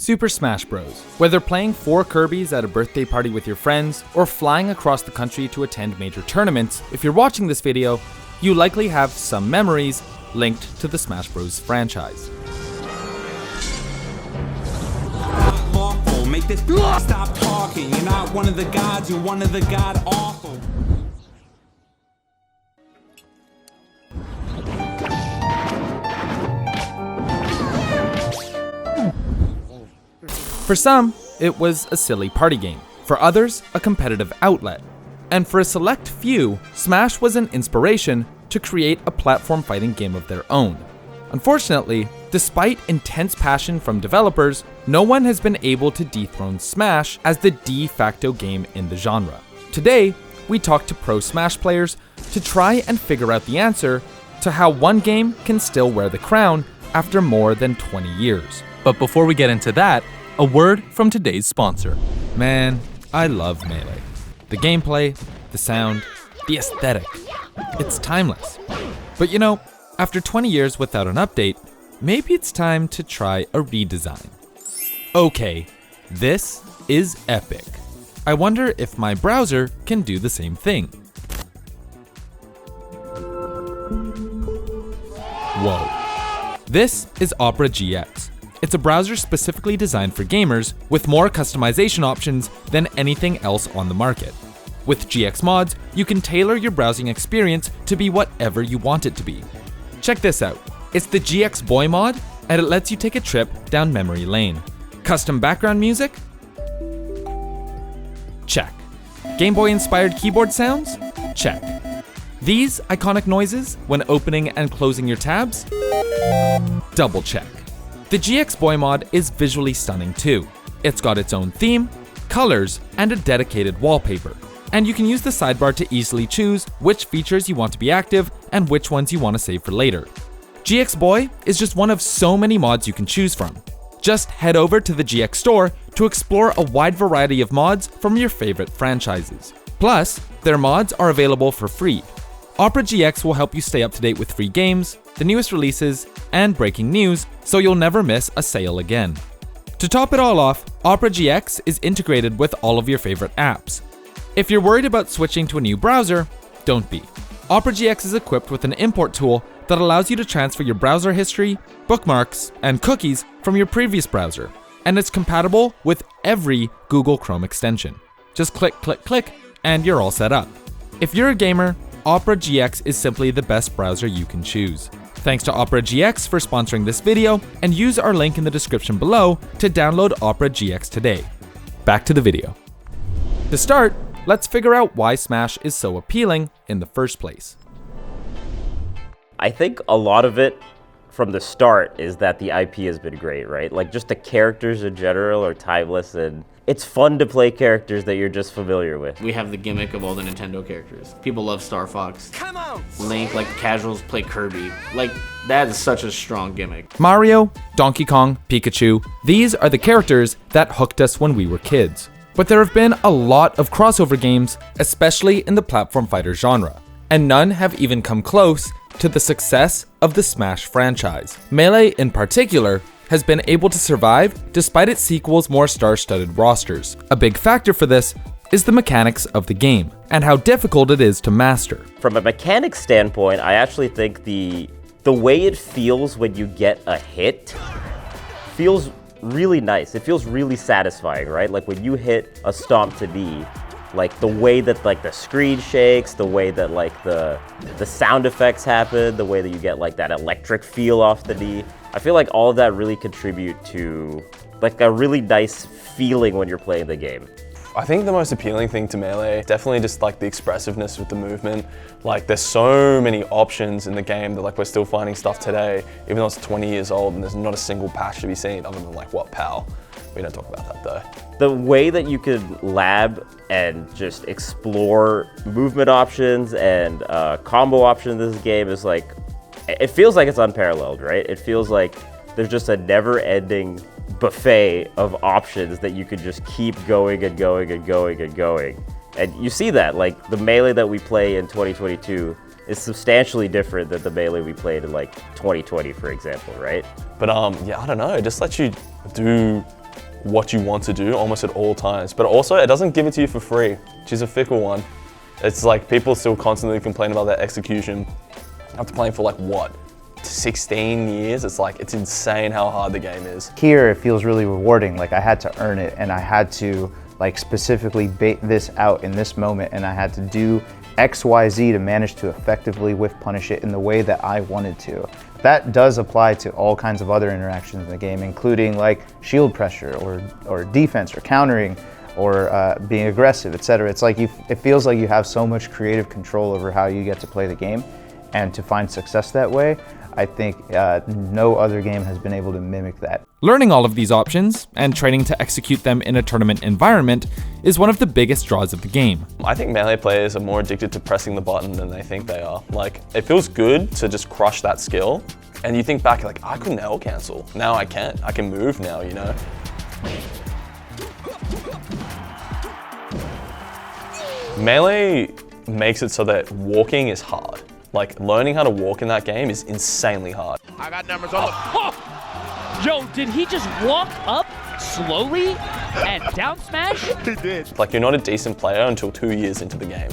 Super Smash Bros. Whether playing 4 Kirbys at a birthday party with your friends, or flying across the country to attend major tournaments, if you're watching this video, you likely have some memories linked to the Smash Bros. Franchise. Make this stop talking. You're not one of the gods, you're one of the god awful. For some, it was a silly party game. For others, a competitive outlet. And for a select few, Smash was an inspiration to create a platform fighting game of their own. Unfortunately, despite intense passion from developers, no one has been able to dethrone Smash as the de facto game in the genre. Today, we talk to pro Smash players to try and figure out the answer to how one game can still wear the crown after more than 20 years. But before we get into that, a word from today's sponsor. Man, I love Melee. The gameplay, the sound, the aesthetic. It's timeless. But you know, after 20 years without an update, maybe it's time to try a redesign. Okay, this is epic. I wonder if my browser can do the same thing. Whoa. This is Opera GX. It's a browser specifically designed for gamers with more customization options than anything else on the market. With GX mods, you can tailor your browsing experience to be whatever you want it to be. Check this out. It's the GX Boy mod, and it lets you take a trip down memory lane. Custom background music? Check. Game Boy inspired keyboard sounds? Check. These iconic noises when opening and closing your tabs? Double check. The GX Boy mod is visually stunning too. It's got its own theme, colors, and a dedicated wallpaper. And you can use the sidebar to easily choose which features you want to be active and which ones you want to save for later. GX Boy is just one of so many mods you can choose from. Just head over to the GX store to explore a wide variety of mods from your favorite franchises. Plus, their mods are available for free. Opera GX will help you stay up to date with free games, the newest releases, and breaking news, so you'll never miss a sale again. To top it all off, Opera GX is integrated with all of your favorite apps. If you're worried about switching to a new browser, don't be. Opera GX is equipped with an import tool that allows you to transfer your browser history, bookmarks, and cookies from your previous browser, and it's compatible with every Google Chrome extension. Just click, click, click, and you're all set up. If you're a gamer, Opera GX is simply the best browser you can choose. Thanks to Opera GX for sponsoring this video, and use our link in the description below to download Opera GX today. Back to the video. To start, let's figure out why Smash is so appealing in the first place. I think a lot of it from the start is that the IP has been great, right? Like just the characters in general are timeless, and it's fun to play characters that you're just familiar with. We have the gimmick of all the Nintendo characters. People love Star Fox. Come on! Link, like casuals play Kirby. Like, that is such a strong gimmick. Mario, Donkey Kong, Pikachu, these are the characters that hooked us when we were kids. But there have been a lot of crossover games, especially in the platform fighter genre, and none have even come close to the success of the Smash franchise. Melee, in particular, has been able to survive despite its sequel's more star-studded rosters. A big factor for this is the mechanics of the game, and how difficult it is to master. From a mechanics standpoint, I actually think the way it feels when you get a hit feels really nice. It feels really satisfying, right? Like when you hit a stomp to D, like the way that like the screen shakes, the way that like the sound effects happen, the way that you get like that electric feel off the D. I feel like all of that really contribute to like a really nice feeling when you're playing the game. I think the most appealing thing to Melee, definitely just like the expressiveness with the movement. Like there's so many options in the game that like we're still finding stuff today, even though it's 20 years old and there's not a single patch to be seen other than like what PAL. We don't talk about that though. The way that you could lab and just explore movement options and combo options in this game is like, it feels like it's unparalleled, right? It feels like there's just a never-ending buffet of options that you could just keep going and going and going and going. And you see that, like the Melee that we play in 2022 is substantially different than the Melee we played in like 2020, for example, right? But yeah, I don't know, it just lets you do what you want to do almost at all times. But also, it doesn't give it to you for free, which is a fickle one. It's like people still constantly complain about that execution. After playing for like what, 16 years? It's like, it's insane how hard the game is. Here, it feels really rewarding. Like I had to earn it, and I had to like specifically bait this out in this moment, and I had to do X, Y, Z to manage to effectively whiff punish it in the way that I wanted to. That does apply to all kinds of other interactions in the game, including like shield pressure or defense or countering or being aggressive, etc. It's like it feels like you have so much creative control over how you get to play the game, and to find success that way, I think no other game has been able to mimic that. Learning all of these options and training to execute them in a tournament environment is one of the biggest draws of the game. I think Melee players are more addicted to pressing the button than they think they are. Like, it feels good to just crush that skill, and you think back like, I couldn't L cancel. Now I can. I can move now, you know? Melee makes it so that walking is hard. Like, learning how to walk in that game is insanely hard. I got numbers on Yo, did he just walk up slowly and down smash? He did. Like, you're not a decent player until 2 years into the game.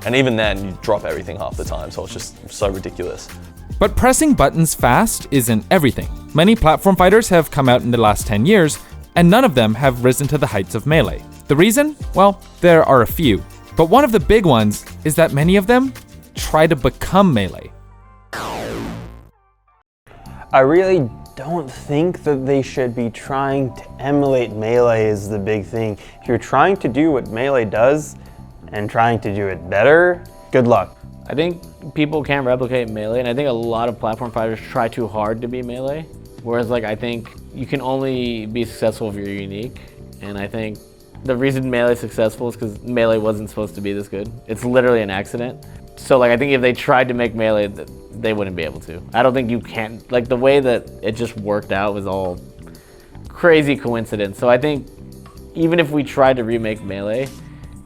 And even then, you drop everything half the time, so it's just so ridiculous. But pressing buttons fast isn't everything. Many platform fighters have come out in the last 10 years, and none of them have risen to the heights of Melee. The reason? Well, there are a few. But one of the big ones is that many of them try to become Melee. I really don't think that they should be trying to emulate Melee is the big thing. If you're trying to do what Melee does and trying to do it better, good luck. I think people can't replicate Melee, and I think a lot of platform fighters try too hard to be Melee. Whereas like, I think you can only be successful if you're unique. And I think the reason Melee is successful is because Melee wasn't supposed to be this good. It's literally an accident. So like, I think if they tried to make Melee, they wouldn't be able to. I don't think you can, like the way that it just worked out was all crazy coincidence. So I think even if we tried to remake Melee,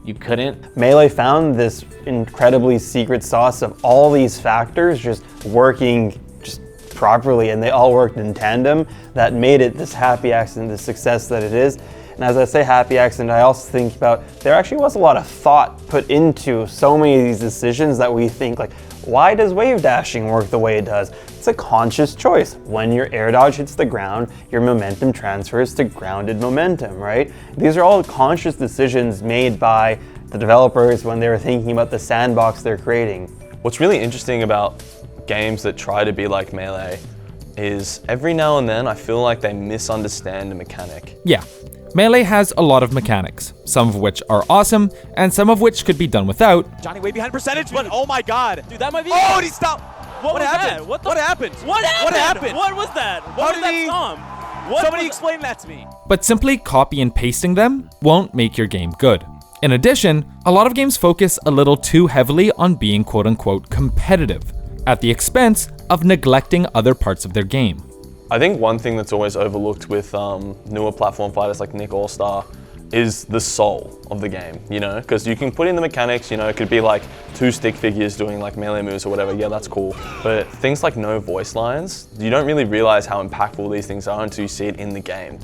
you couldn't. Melee found this incredibly secret sauce of all these factors just working just properly, and they all worked in tandem that made it this happy accident, the success that it is. And as I say happy accident, I also think about there actually was a lot of thought put into so many of these decisions that we think like, why does wave dashing work the way it does? It's a conscious choice. When your air dodge hits the ground, your momentum transfers to grounded momentum, right? These are all conscious decisions made by the developers when they were thinking about the sandbox they're creating. What's really interesting about games that try to be like Melee is every now and then I feel like they misunderstand a mechanic. Yeah. Melee has a lot of mechanics, some of which are awesome, and some of which could be done without. Johnny way behind percentage, but oh my god. Dude, that might be. Oh, and he stopped. What happened? What happened? What happened? What happened? What was that? What was that stomp? Somebody explain that to me. But simply copy and pasting them won't make your game good. In addition, a lot of games focus a little too heavily on being quote-unquote competitive, at the expense of neglecting other parts of their game. I think one thing that's always overlooked with newer platform fighters like Nick All-Star is the soul of the game, you know? Because you can put in the mechanics, you know, it could be like 2 stick figures doing like melee moves or whatever, yeah, that's cool. But things like no voice lines, you don't really realize how impactful these things are until you see it in the game.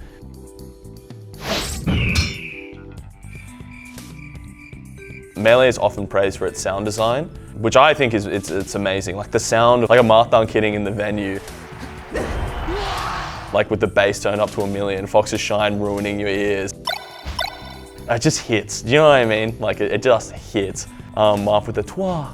Melee is often praised for its sound design, which I think is it's amazing. Like the sound, like a Marthan kidding in the venue, like with the bass turned up to 1,000,000, Fox's Shine ruining your ears. It just hits, do you know what I mean? Like it just hits. Marth with the twa,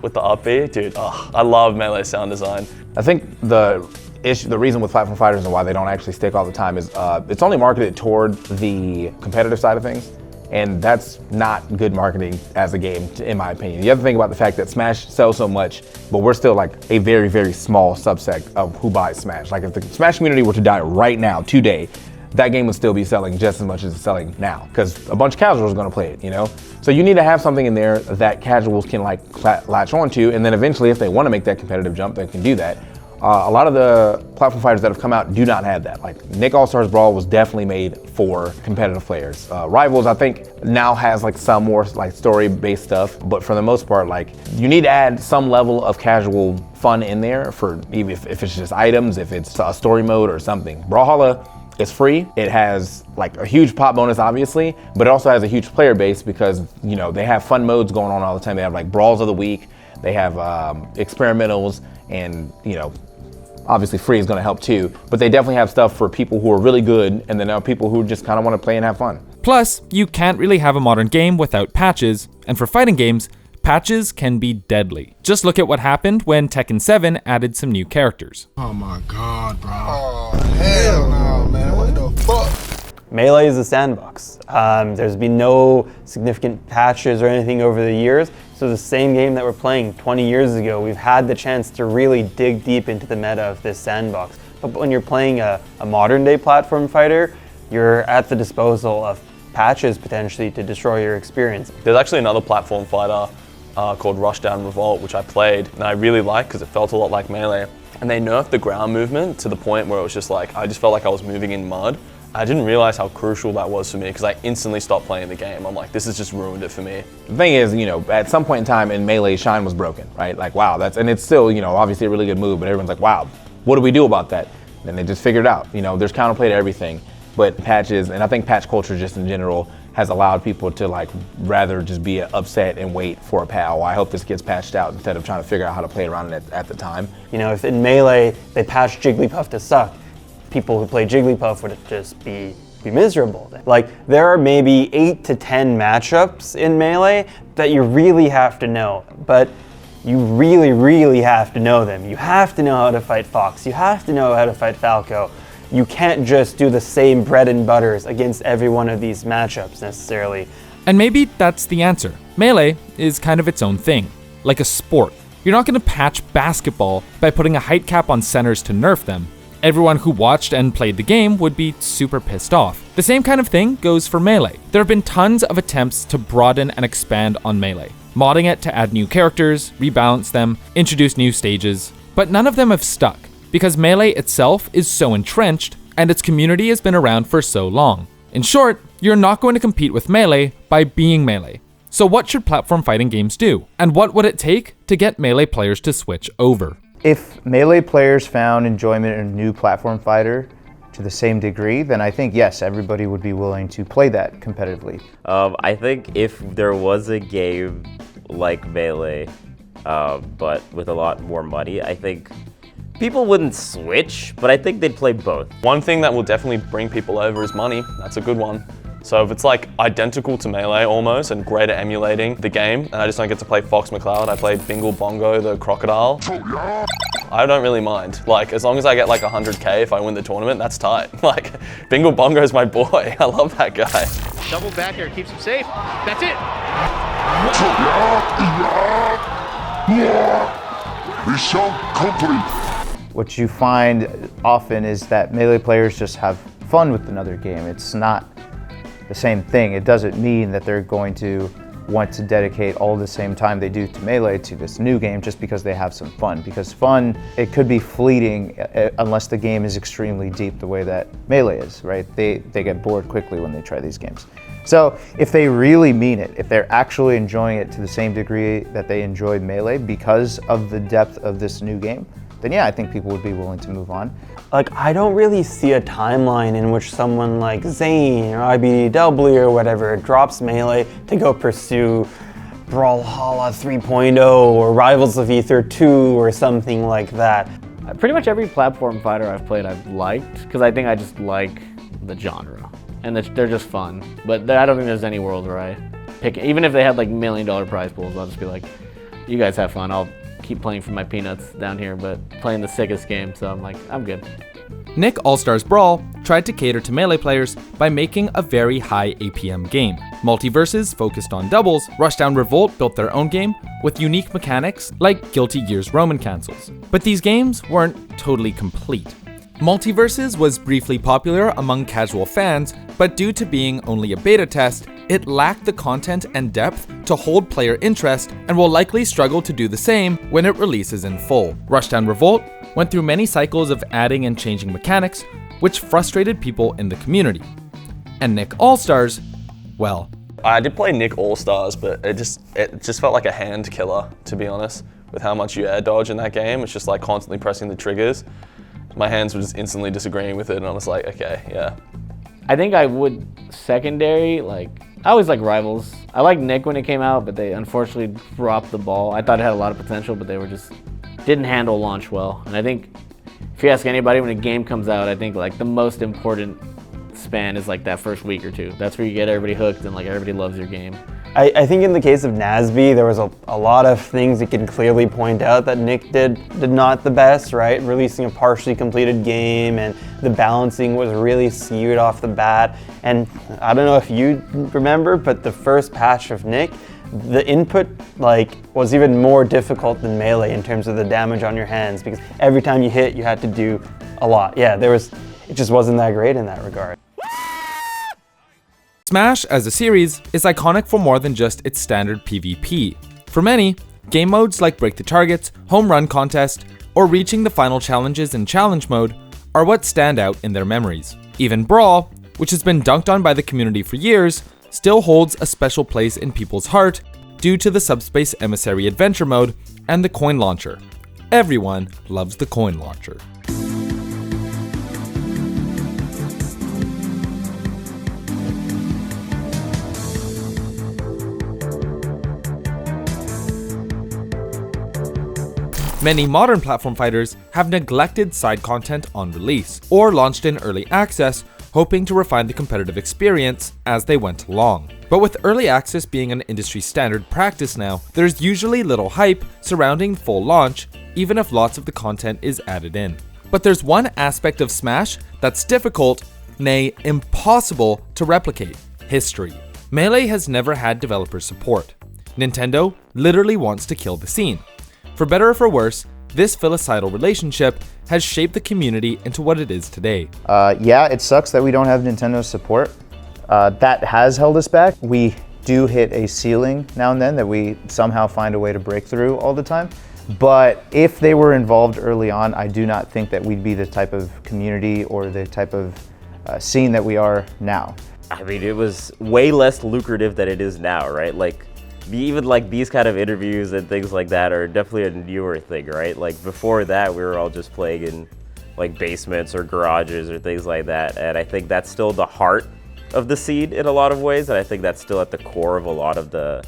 with the upbeat, dude, oh, I love Melee sound design. I think the reason with platform fighters and why they don't actually stick all the time is it's only marketed toward the competitive side of things. And that's not good marketing as a game, in my opinion. You have to think about the fact that Smash sells so much, but we're still like a very, very small subset of who buys Smash. Like if the Smash community were to die right now, today, that game would still be selling just as much as it's selling now, because a bunch of casuals are gonna play it, you know? So you need to have something in there that casuals can like latch onto, and then eventually if they wanna make that competitive jump, they can do that. A lot of the platform fighters that have come out do not have that. Like Nick All-Stars Brawl was definitely made for competitive players. Rivals, I think, now has like some more like story-based stuff, but for the most part, like you need to add some level of casual fun in there for even if it's just items, if it's a story mode or something. Brawlhalla It's free. It has like a huge pop bonus, obviously, but it also has a huge player base because, you know, they have fun modes going on all the time. They have like brawls of the week, they have experimentals, and, you know, obviously free is going to help too, but they definitely have stuff for people who are really good, and then there are people who just kind of want to play and have fun. Plus, you can't really have a modern game without patches, and for fighting games, patches can be deadly. Just look at what happened when Tekken 7 added some new characters. Oh my god, bro. Oh, hell no, man. What the fuck? Melee is a sandbox. There's been no significant patches or anything over the years, so the same game that we're playing 20 years ago, we've had the chance to really dig deep into the meta of this sandbox. But when you're playing a modern day platform fighter, you're at the disposal of patches potentially to destroy your experience. There's actually another platform fighter called Rushdown Revolt, which I played and I really liked because it felt a lot like Melee. And they nerfed the ground movement to the point where it was just like, I just felt like I was moving in mud. I didn't realize how crucial that was for me because I instantly stopped playing the game. I'm like, this has just ruined it for me. The thing is, you know, at some point in time in Melee, Shine was broken, right? Like, wow, and it's still, you know, obviously a really good move, but everyone's like, wow, what do we do about that? Then they just figured it out. You know, there's counterplay to everything, but patches, and I think patch culture just in general has allowed people to like rather just be upset and wait for a patch. Oh, I hope this gets patched out instead of trying to figure out how to play around it at the time. You know, if in Melee they patched Jigglypuff to suck, people who play Jigglypuff would just be miserable. Like, there are maybe 8 to 10 matchups in Melee that you really have to know, but you really, really have to know them. You have to know how to fight Fox. You have to know how to fight Falco. You can't just do the same bread and butters against every one of these matchups necessarily. And maybe that's the answer. Melee is kind of its own thing, like a sport. You're not going to patch basketball by putting a height cap on centers to nerf them. Everyone who watched and played the game would be super pissed off. The same kind of thing goes for Melee. There have been tons of attempts to broaden and expand on Melee, modding it to add new characters, rebalance them, introduce new stages, but none of them have stuck, because Melee itself is so entrenched and its community has been around for so long. In short, you're not going to compete with Melee by being Melee. So what should platform fighting games do? And what would it take to get Melee players to switch over? If Melee players found enjoyment in a new platform fighter to the same degree, then I think, yes, everybody would be willing to play that competitively. I think if there was a game like Melee, but with a lot more money, I think people wouldn't switch, but I think they'd play both. One thing that will definitely bring people over is money. That's a good one. So if it's like identical to Melee almost and great at emulating the game, and I just don't get to play Fox McCloud, I played Bingle Bongo the crocodile, I don't really mind. Like, as long as I get like 100K if I win the tournament, that's tight. Like, Bingle Bongo is my boy. I love that guy. Double back air keeps him safe. That's it. Mission complete. What you find often is that Melee players just have fun with another game. It's not the same thing. It doesn't mean that they're going to want to dedicate all the same time they do to Melee to this new game just because they have some fun. Because fun, it could be fleeting unless the game is extremely deep the way that Melee is, right? They get bored quickly when they try these games. So if they really mean it, if they're actually enjoying it to the same degree that they enjoyed Melee because of the depth of this new game, then yeah, I think people would be willing to move on. Like, I don't really see a timeline in which someone like Zane or IBDW or whatever drops Melee to go pursue Brawlhalla 3.0 or Rivals of Ether 2 or something like that. Pretty much every platform fighter I've played I've liked, because I think I just like the genre. And they're just fun. But I don't think there's any world where I pick, even if they had like $1 million prize pools, I'll just be like, you guys have fun, I'll keep playing for my peanuts down here, but playing the sickest game, so I'm like, I'm good. Nick All-Stars Brawl tried to cater to Melee players by making a very high APM game. Multiverses focused on doubles, Rushdown Revolt built their own game with unique mechanics like Guilty Gear's Roman cancels. But these games weren't totally complete. Multiverses was briefly popular among casual fans, but due to being only a beta test, it lacked the content and depth to hold player interest and will likely struggle to do the same when it releases in full. Rushdown Revolt went through many cycles of adding and changing mechanics, which frustrated people in the community. And Nick All-Stars, well, I did play Nick All-Stars, but it just felt like a hand killer, to be honest, with how much you air dodge in that game. It's just like constantly pressing the triggers. my hands were just instantly disagreeing with it, and I was like, okay, yeah. I think I would secondary, like, I always like Rivals. I liked Nick when it came out, but they unfortunately dropped the ball. I thought it had a lot of potential, but they were just, didn't handle launch well. And I think if you ask anybody when a game comes out, I think like the most important span is like that first week or two. That's where you get everybody hooked and like everybody loves your game. I think in the case of Nasby, there was a lot of things you can clearly point out that Nick did not the best, right? Releasing a partially completed game, and the balancing was really skewed off the bat. And I don't know if you remember, but the first patch of Nick, the input was even more difficult than Melee in terms of the damage on your hands, because every time you hit, you had to do a lot. Yeah, it just wasn't that great in that regard. Smash, as a series, is iconic for more than just its standard PvP. For many, game modes like Break the Targets, Home Run Contest, or reaching the final challenges in Challenge Mode are what stand out in their memories. Even Brawl, which has been dunked on by the community for years, still holds a special place in people's heart due to the Subspace Emissary Adventure Mode and the Coin Launcher. Everyone loves the Coin Launcher. Many modern platform fighters have neglected side content on release, or launched in early access, hoping to refine the competitive experience as they went along. But with early access being an industry standard practice now, there's usually little hype surrounding full launch, even if lots of the content is added in. But there's one aspect of Smash that's difficult, nay, impossible to replicate: history. Melee has never had developer support. Nintendo literally wants to kill the scene. For better or for worse, this filicidal relationship has shaped the community into what it is today. Yeah, it sucks that we don't have Nintendo's support. That has held us back. We do hit a ceiling now and then that we somehow find a way to break through all the time. But if they were involved early on, I do not think that we'd be the type of community or the type of scene that we are now. I mean, it was way less lucrative than it is now, right? Like, even like these kind of interviews and things like that are definitely a newer thing, right? Like before that, we were all just playing in like basements or garages or things like that. And I think that's still the heart of the scene in a lot of ways. And I think that's still at the core of a lot of the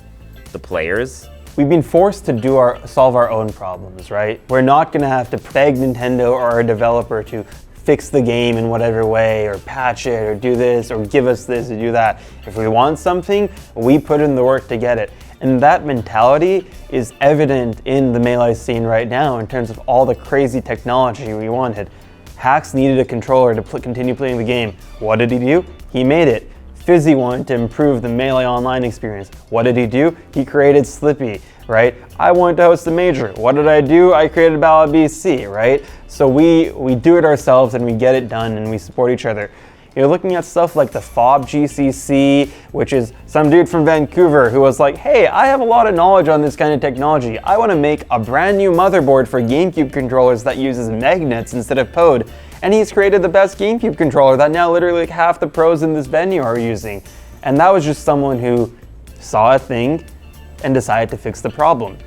players. We've been forced to solve our own problems, right? We're not gonna have to beg Nintendo or a developer to fix the game in whatever way, or patch it, or do this, or give us this, or do that. If we want something, we put in the work to get it. And that mentality is evident in the Melee scene right now in terms of all the crazy technology we wanted. Hacks needed a controller to continue playing the game. What did he do? He made it. Fizzy wanted to improve the Melee online experience. What did he do? He created Slippy, right? I wanted to host a major. What did I do? I created Ballot BC, right? So we do it ourselves and we get it done and we support each other. You're looking at stuff like the FOB GCC, which is some dude from Vancouver who was like, hey, I have a lot of knowledge on this kind of technology. I want to make a brand new motherboard for GameCube controllers that uses magnets instead of POD. And he's created the best GameCube controller that now literally like half the pros in this venue are using. And that was just someone who saw a thing and decided to fix the problem.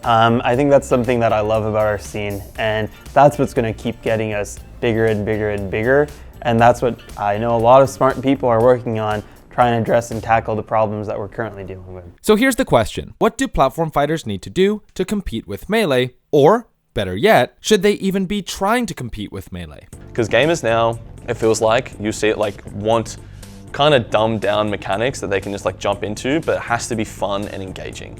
I think that's something that I love about our scene, and that's what's going to keep getting us bigger and bigger and bigger. And that's what I know a lot of smart people are working on, trying to address and tackle the problems that we're currently dealing with. So here's the question: what do platform fighters need to do to compete with Melee? Or, better yet, should they even be trying to compete with Melee? Because gamers now, it feels like, you see it like want kind of dumbed down mechanics that they can just like jump into, but it has to be fun and engaging,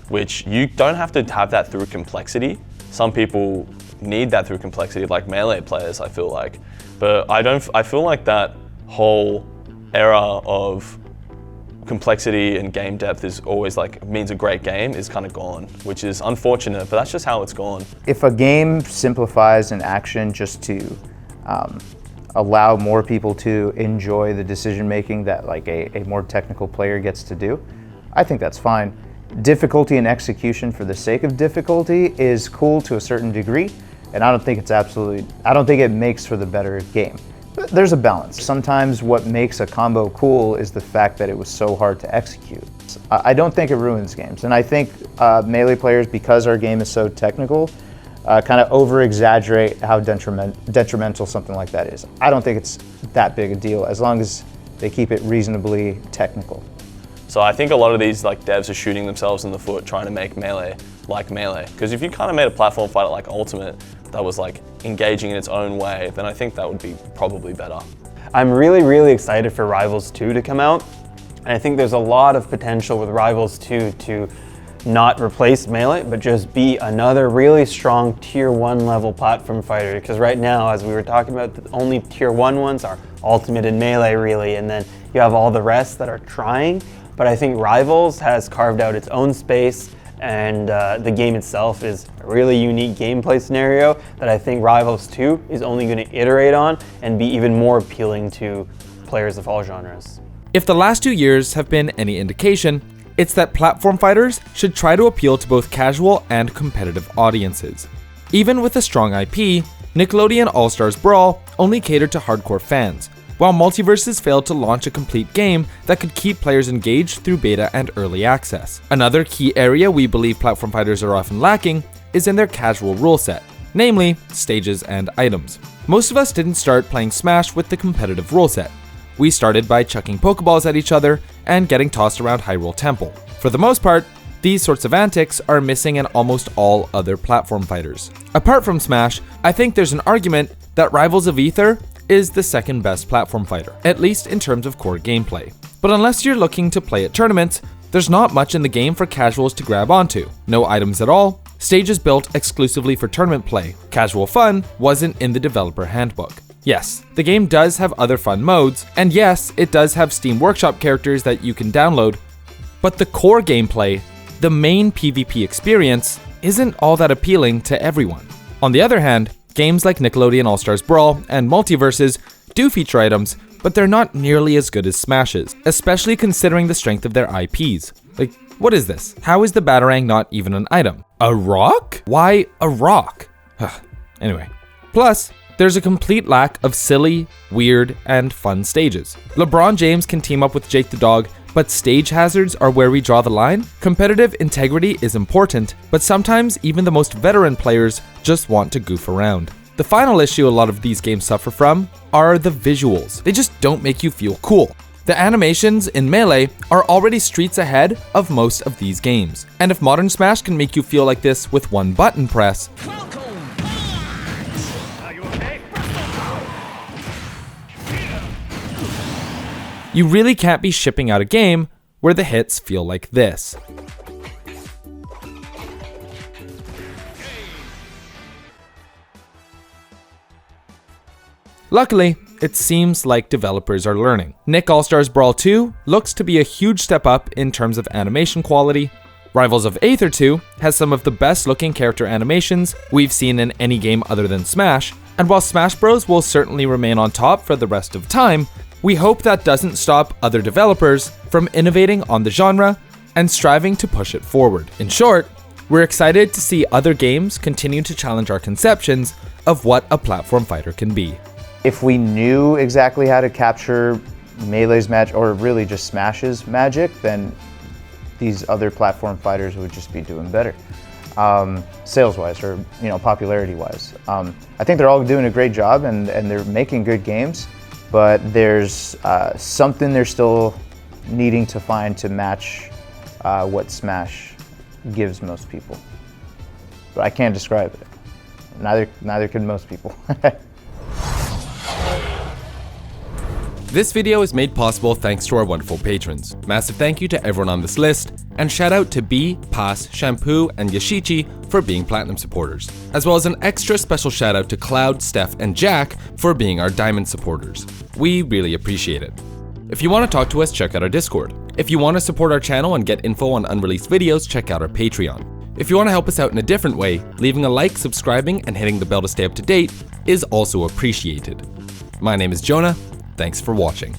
which you don't have to have that through complexity. Some people need that through complexity, like Melee players, I feel like. But I feel like that whole era of complexity and game depth is always like, means a great game is kind of gone, which is unfortunate, but that's just how it's gone. If a game simplifies an action just to allow more people to enjoy the decision making that like a more technical player gets to do, I think that's fine. Difficulty and execution for the sake of difficulty is cool to a certain degree, and I don't think it makes for the better game. But there's a balance. Sometimes what makes a combo cool is the fact that it was so hard to execute. I don't think it ruins games, and I think Melee players, because our game is so technical, kind of over-exaggerate how detrimental something like that is. I don't think it's that big a deal as long as they keep it reasonably technical. So I think a lot of these like devs are shooting themselves in the foot trying to make Melee like Melee. Because if you kind of made a platform fighter like Ultimate that was like engaging in its own way, then I think that would be probably better. I'm really, really excited for Rivals 2 to come out. And I think there's a lot of potential with Rivals 2 to not replace Melee, but just be another really strong tier 1 level platform fighter. Because right now, as we were talking about, the only tier 1 ones are Ultimate and Melee really, and then you have all the rest that are trying. But I think Rivals has carved out its own space, and the game itself is a really unique gameplay scenario that I think Rivals 2 is only going to iterate on and be even more appealing to players of all genres. If the last 2 years have been any indication, it's that platform fighters should try to appeal to both casual and competitive audiences. Even with a strong IP, Nickelodeon All-Stars Brawl only catered to hardcore fans, while Multiverses failed to launch a complete game that could keep players engaged through beta and early access. Another key area we believe platform fighters are often lacking is in their casual rule set, namely stages and items. Most of us didn't start playing Smash with the competitive rule set. We started by chucking Pokeballs at each other and getting tossed around Hyrule Temple. For the most part, these sorts of antics are missing in almost all other platform fighters. Apart from Smash, I think there's an argument that Rivals of Aether is the second best platform fighter, at least in terms of core gameplay. But unless you're looking to play at tournaments, there's not much in the game for casuals to grab onto. No items at all, stages built exclusively for tournament play. Casual fun wasn't in the developer handbook. Yes, the game does have other fun modes, and yes, it does have Steam Workshop characters that you can download, but the core gameplay, the main PvP experience, isn't all that appealing to everyone. On the other hand, games like Nickelodeon All-Stars Brawl and Multiverses do feature items, but they're not nearly as good as Smash's, especially considering the strength of their IPs. Like, what is this? How is the Batarang not even an item? A rock? Why a rock? Anyway. Plus, there's a complete lack of silly, weird, and fun stages. LeBron James can team up with Jake the Dog, but stage hazards are where we draw the line. Competitive integrity is important, but sometimes even the most veteran players just want to goof around. The final issue a lot of these games suffer from are the visuals. They just don't make you feel cool. The animations in Melee are already streets ahead of most of these games. And if modern Smash can make you feel like this with one button press, you really can't be shipping out a game where the hits feel like this. Luckily, it seems like developers are learning. Nick All-Stars Brawl 2 looks to be a huge step up in terms of animation quality. Rivals of Aether 2 has some of the best looking character animations we've seen in any game other than Smash, and while Smash Bros will certainly remain on top for the rest of time, we hope that doesn't stop other developers from innovating on the genre and striving to push it forward. In short, we're excited to see other games continue to challenge our conceptions of what a platform fighter can be. If we knew exactly how to capture Melee's magic, or really just Smash's magic, then these other platform fighters would just be doing better. Sales-wise, or popularity-wise. I think they're all doing a great job and they're making good games, but there's something they're still needing to find to match what Smash gives most people. But I can't describe it. Neither can most people. This video is made possible thanks to our wonderful patrons. Massive thank you to everyone on this list, and shout out to B, Pass, Shampoo, and Yashichi for being Platinum supporters, as well as an extra special shout out to Cloud, Steph, and Jack for being our Diamond supporters. We really appreciate it. If you want to talk to us, check out our Discord. If you want to support our channel and get info on unreleased videos, check out our Patreon. If you want to help us out in a different way, leaving a like, subscribing, and hitting the bell to stay up to date is also appreciated. My name is Jonah. Thanks for watching.